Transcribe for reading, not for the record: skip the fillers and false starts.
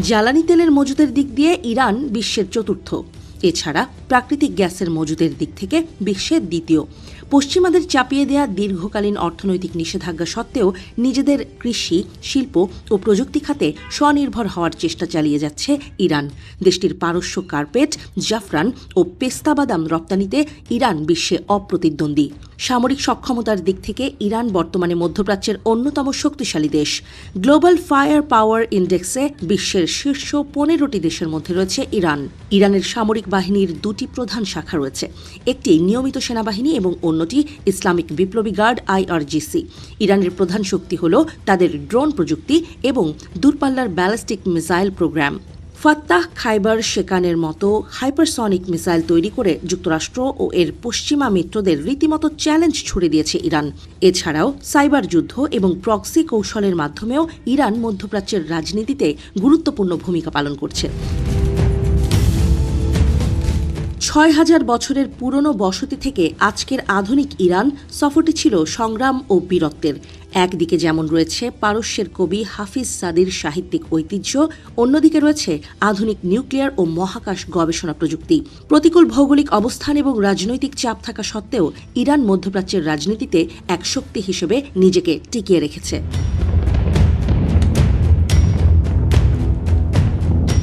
জ্বালানি তেলের মজুদের দিক দিয়ে ইরান বিশ্বের চতুর্থ। এছাড়া প্রাকৃতিক গ্যাসের মজুদের দিক থেকে বিশ্বের দ্বিতীয়। পশ্চিমাদের চাপিয়ে দেয়া দীর্ঘকালীন অর্থনৈতিক নিষেধাজ্ঞা সত্ত্বেও নিজেদের কৃষি, শিল্প ও প্রযুক্তি খাতে স্বনির্ভর হওয়ার চেষ্টা চালিয়ে যাচ্ছে ইরান। দেশটির পারস্য কার্পেট, জাফরান ও পেস্তা বাদাম রপ্তানিতে ইরান বিশ্বে অপ্রতিদ্বন্দ্বী। সামরিক সক্ষমতার দিক থেকে ইরান বর্তমানে মধ্যপ্রাচ্যের অন্যতম শক্তিশালী দেশ। গ্লোবাল ফায়ার পাওয়ার ইন্ডেক্সে বিশ্বের শীর্ষ 15টি দেশের মধ্যে রয়েছে ইরান। ইরানের সামরিক বাহিনীর দুটি প্রধান শাখা রয়েছে, একটি নিয়মিত সেনাবাহিনী এবং অন্যটি ইসলামিক বিপ্লবী গার্ড IRGC। ইরানের প্রধান শক্তি হল তাদের ড্রোন প্রযুক্তি এবং দূরপাল্লার ব্যালিস্টিক মিসাইল প্রোগ্রাম। ফাত্তাহ খাইবার শেকানের মতো হাইপারসনিক মিসাইল তৈরি করে যুক্তরাষ্ট্র ও এর পশ্চিমা মিত্রদের রীতিমতো চ্যালেঞ্জ ছুড়ে দিয়েছে ইরান। এছাড়াও সাইবার যুদ্ধ এবং প্রক্সি কৌশলের মাধ্যমেও ইরান মধ্যপ্রাচ্যের রাজনীতিতে গুরুত্বপূর্ণ ভূমিকা পালন করছে। ৬,০০০ বছরের পুরনো বসতি থেকে আজকের আধুনিক ইরান সফরটি ছিল সংগ্রাম ও বীরত্বের। একদিকে যেমন রয়েছে পারস্যের কবি হাফিজ সাদির সাহিত্যিক ঐতিহ্য, অন্যদিকে রয়েছে আধুনিক নিউক্লিয়ার ও মহাকাশ গবেষণা প্রযুক্তি। প্রতিকূল ভৌগোলিক অবস্থান এবং রাজনৈতিক চাপ থাকা সত্ত্বেও ইরান মধ্যপ্রাচ্যের রাজনীতিতে এক শক্তি হিসেবে নিজেকে টিকিয়ে রেখেছে।